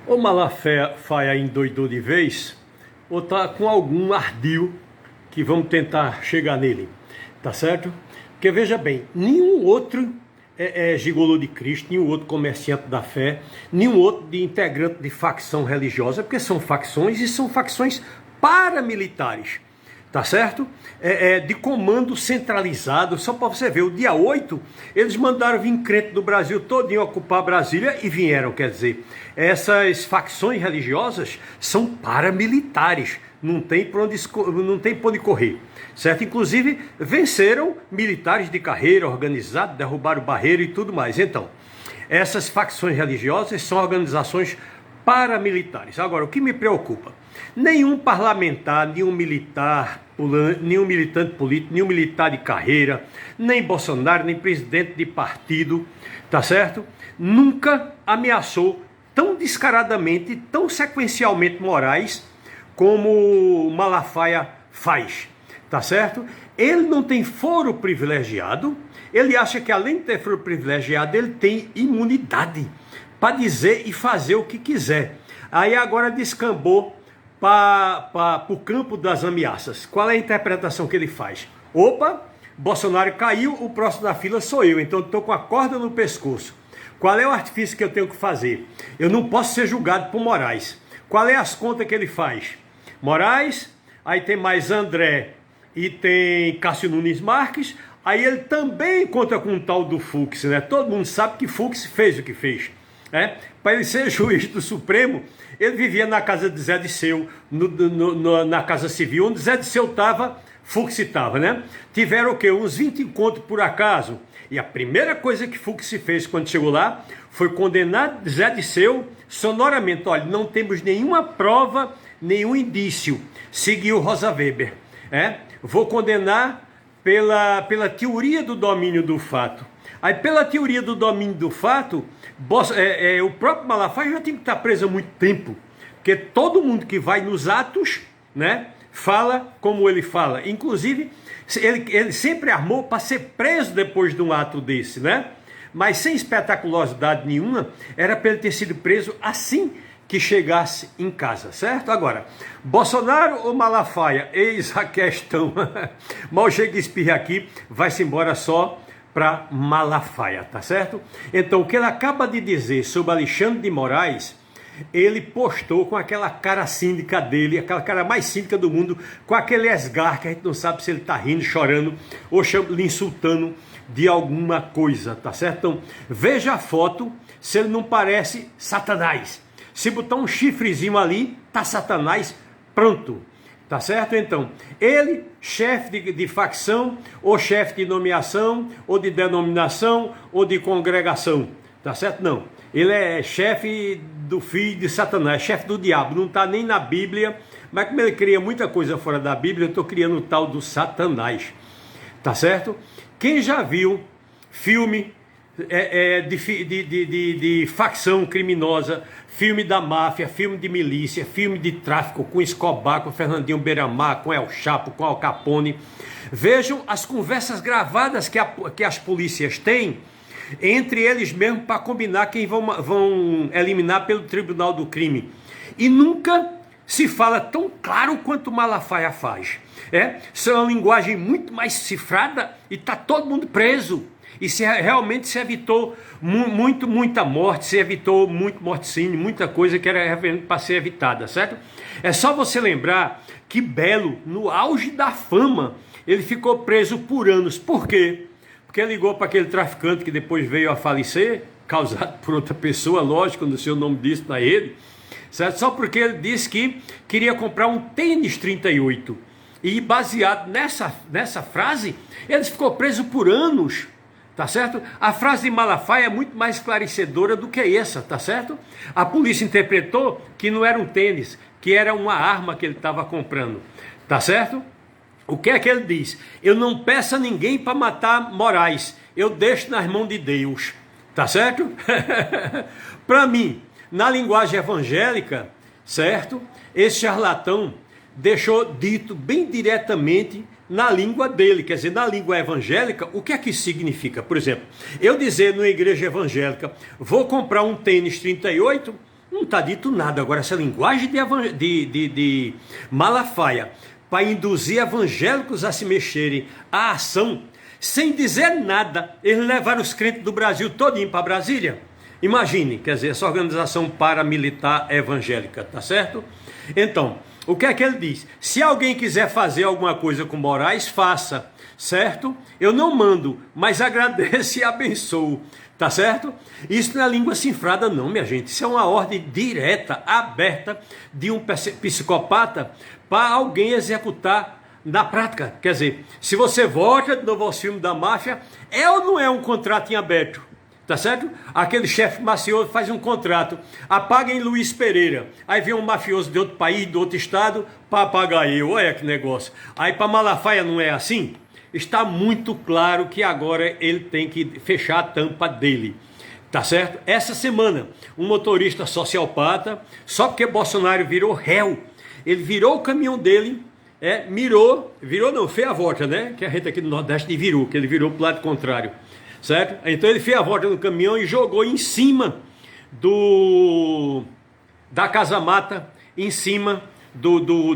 Ou Malafaia endoidou de vez, ou tá com algum ardil que vamos tentar chegar nele, tá certo? Porque veja bem, nenhum outro gigolô de Cristo, nenhum outro comerciante da fé, nenhum outro de integrante de facção religiosa, porque são facções e são facções paramilitares, tá certo? De comando centralizado. Só para você ver, o dia 8, eles mandaram vir crente do Brasil todinho ocupar Brasília e vieram, quer dizer, essas facções religiosas são paramilitares, não tem por onde correr, certo? Inclusive, venceram militares de carreira, organizados, derrubaram barreira e tudo mais. Então, essas facções religiosas são organizações paramilitares. Agora, o que me preocupa? Nenhum parlamentar, nenhum militante político, nenhum militar de carreira, nem Bolsonaro, nem presidente de partido, tá certo? Nunca ameaçou tão descaradamente, tão sequencialmente Moraes como Malafaia faz, tá certo? Ele não tem foro privilegiado, ele acha que além de ter foro privilegiado, ele tem imunidade para dizer e fazer o que quiser. Aí agora descambou para o campo das ameaças. Qual é a interpretação que ele faz? Opa, Bolsonaro caiu, o próximo da fila sou eu, então estou com a corda no pescoço. Qual é o artifício que eu tenho que fazer? Eu não posso ser julgado por Moraes. Qual é as contas que ele faz? Moraes, aí tem mais André e tem Cássio Nunes Marques, aí ele também conta com um tal do Fux, né? Todo mundo sabe que Fux fez o que fez. Para ele ser juiz do Supremo, ele vivia na casa de Zé Disseu, na Casa Civil, onde Zé Disseu estava, Fux estava, né? Tiveram o quê? Uns 20 encontros por acaso. E a primeira coisa que Fux fez quando chegou lá foi condenar Zé Disseu sonoramente. Olha, não temos nenhuma prova, nenhum indício. Seguiu Rosa Weber. Vou condenar pela teoria do domínio do fato. Aí, pela teoria do domínio do fato, o próprio Malafaia já tem que estar preso há muito tempo. Porque todo mundo que vai nos atos, né, fala como ele fala. Inclusive, ele sempre armou para ser preso depois de um ato desse, né? Mas sem espetaculosidade nenhuma, era para ele ter sido preso assim que chegasse em casa, certo? Agora, Bolsonaro ou Malafaia? Eis a questão. Mal Shakespeare aqui, vai-se embora só para Malafaia, tá certo? Então, o que ele acaba de dizer sobre Alexandre de Moraes, ele postou com aquela cara cínica dele, aquela cara mais cínica do mundo, com aquele esgar que a gente não sabe se ele tá rindo, chorando ou lhe insultando de alguma coisa, tá certo? Então, veja a foto, se ele não parece Satanás. Se botar um chifrezinho ali, tá Satanás pronto. Tá certo? Então, ele, chefe de facção, ou chefe de nomeação, ou de denominação, ou de congregação. Tá certo? Não. Ele é chefe do filho de Satanás, chefe do diabo. Não está nem na Bíblia, mas como ele cria muita coisa fora da Bíblia, eu estou criando o tal do Satanás. Tá certo? Quem já viu filme de facção criminosa, filme da máfia, filme de milícia, filme de tráfico com Escobar, com Fernandinho Beiramar, com El Chapo, com Al Capone. Vejam as conversas gravadas que as polícias têm entre eles mesmos para combinar quem vão eliminar pelo Tribunal do Crime. E nunca se fala tão claro quanto Malafaia faz. Isso é uma linguagem muito mais cifrada e está todo mundo preso. E realmente se evitou muita morte, se evitou muito morticínio, muita coisa que era para ser evitada, certo? É só você lembrar que Belo, no auge da fama, ele ficou preso por anos. Por quê? Porque ligou para aquele traficante que depois veio a falecer, causado por outra pessoa, lógico, não sei o nome disso na ele, certo? Só porque ele disse que queria comprar um tênis 38. E baseado nessa frase, ele ficou preso por anos. Tá certo? A frase de Malafaia é muito mais esclarecedora do que essa, tá certo? A polícia interpretou que não era um tênis, que era uma arma que ele estava comprando, tá certo? O que é que ele diz? Eu não peço a ninguém para matar Moraes, eu deixo nas mãos de Deus, tá certo? Para mim, na linguagem evangélica, certo? Esse charlatão deixou dito bem diretamente na língua dele, quer dizer, na língua evangélica, o que é que isso significa? Por exemplo, eu dizer numa igreja evangélica, vou comprar um tênis 38, Não está dito nada. Agora, essa linguagem de Malafaia para induzir evangélicos a se mexerem à ação, sem dizer nada, eles levaram os crentes do Brasil todinho para Brasília. Imagine, quer dizer, essa organização paramilitar evangélica, tá certo? Então, o que é que ele diz? Se alguém quiser fazer alguma coisa com Moraes, faça, certo? Eu não mando, mas agradeço e abençoo, tá certo? Isso não é língua cifrada não, minha gente. Isso é uma ordem direta, aberta de um psicopata para alguém executar na prática. Quer dizer, se você volta de novo aos filmes da máfia, é ou não é um contrato em aberto? Tá certo? Aquele chefe mafioso faz um contrato, apaguem Luiz Pereira, aí vem um mafioso de outro país, de outro estado, para pagar eu, olha que negócio. Aí para Malafaia não é assim? Está muito claro que agora ele tem que fechar a tampa dele, tá certo? Essa semana, um motorista sociopata, só porque Bolsonaro virou réu, ele virou o caminhão dele, virou não, fez a volta, né? Que a gente aqui no Nordeste virou, que ele virou pro lado contrário. Certo? Então ele fez a volta no caminhão e jogou em cima da casa-mata, em cima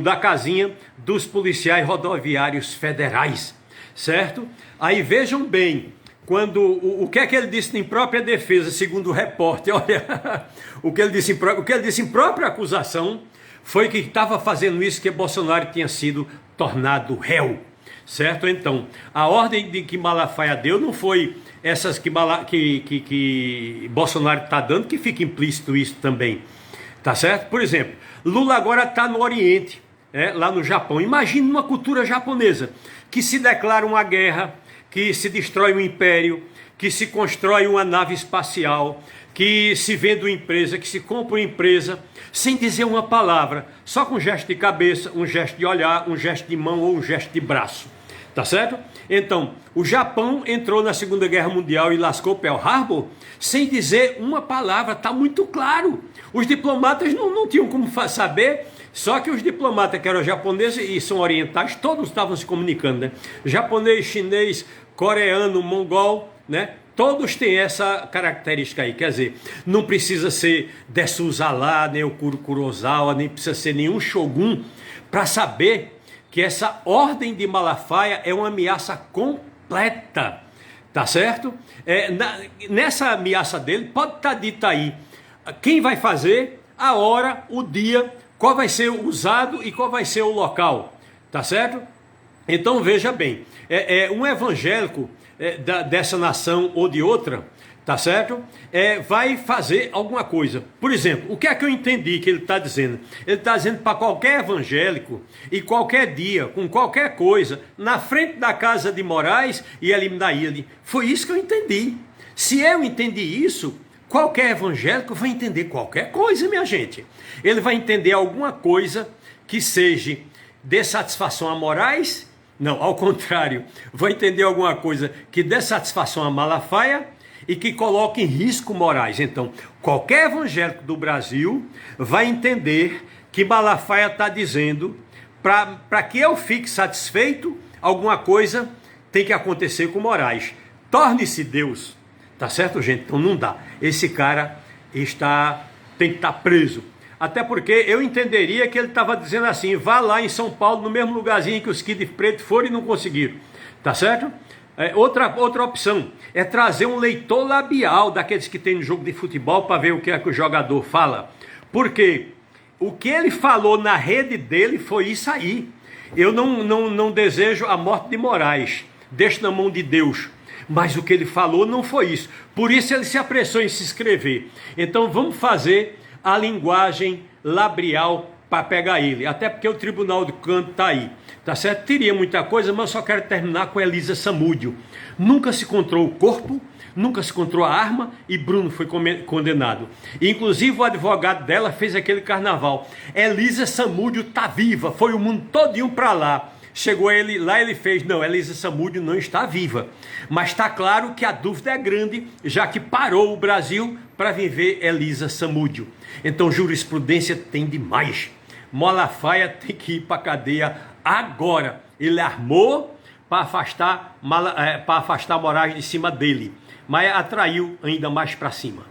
da casinha dos policiais rodoviários federais, certo? Aí vejam bem, o que é que ele disse em própria defesa, segundo o repórter, olha, o que ele disse em própria acusação foi que estava fazendo isso que Bolsonaro tinha sido tornado réu. Certo? Então, a ordem de que Malafaia deu não foi essas que Bolsonaro está dando, que fica implícito isso também. Tá certo? Por exemplo, Lula agora está no Oriente, lá no Japão. Imagine uma cultura japonesa que se declara uma guerra, que se destrói um império, que se constrói uma nave espacial, que se vende uma empresa, que se compra uma empresa, sem dizer uma palavra, só com um gesto de cabeça, um gesto de olhar, um gesto de mão ou um gesto de braço. Tá certo? Então, o Japão entrou na Segunda Guerra Mundial e lascou Pearl Harbor sem dizer uma palavra, tá muito claro. Os diplomatas não tinham como saber, só que os diplomatas que eram japoneses e são orientais, todos estavam se comunicando, né? Japonês, chinês, coreano, mongol, né? Todos têm essa característica aí, quer dizer, não precisa ser Desuzalá, nem o Kurosawa, nem precisa ser nenhum shogun para saber que essa ordem de Malafaia é uma ameaça completa, tá certo? Nessa ameaça dele pode estar dita aí quem vai fazer, a hora, o dia, qual vai ser usado e qual vai ser o local, tá certo? Então veja bem, um evangélico dessa nação ou de outra, tá certo? Vai fazer alguma coisa. Por exemplo, o que é que eu entendi que ele está dizendo? Ele está dizendo para qualquer evangélico e qualquer dia, com qualquer coisa, na frente da casa de Moraes e eliminar ele. Foi isso que eu entendi. Se eu entendi isso, qualquer evangélico vai entender qualquer coisa, minha gente. Ele vai entender alguma coisa que seja de satisfação a Moraes. Não, ao contrário, vai entender alguma coisa que dê satisfação a Malafaia e que coloque em risco Moraes. Então, qualquer evangélico do Brasil vai entender que Malafaia está dizendo para que eu fique satisfeito, alguma coisa tem que acontecer com Moraes. Torne-se Deus. Tá certo, gente? Então não dá. Esse cara tem que estar preso. Até porque eu entenderia que ele estava dizendo assim, vá lá em São Paulo, no mesmo lugarzinho que os Kid Preto foram e não conseguiram. Tá certo? Outra opção é trazer um leitor labial daqueles que tem no jogo de futebol para ver o que é que o jogador fala. Porque o que ele falou na rede dele foi isso aí. Eu não desejo a morte de Moraes, deixo na mão de Deus. Mas o que ele falou não foi isso. Por isso ele se apressou em se inscrever. Então vamos fazer a linguagem labial para pegar ele. Até porque o Tribunal do Canto está aí. Tá certo? Teria muita coisa, mas eu só quero terminar com Elisa Samúdio. Nunca se encontrou o corpo, nunca se encontrou a arma e Bruno foi condenado. Inclusive o advogado dela fez aquele carnaval. Elisa Samúdio está viva, foi o mundo todinho para lá. Chegou ele lá, ele fez, não, Elisa Samúdio não está viva. Mas está claro que a dúvida é grande, já que parou o Brasil para viver Elisa Samúdio. Então jurisprudência tem demais. Malafaia tem que ir para a cadeia agora. Ele armou para afastar Moraes de cima dele, mas atraiu ainda mais para cima.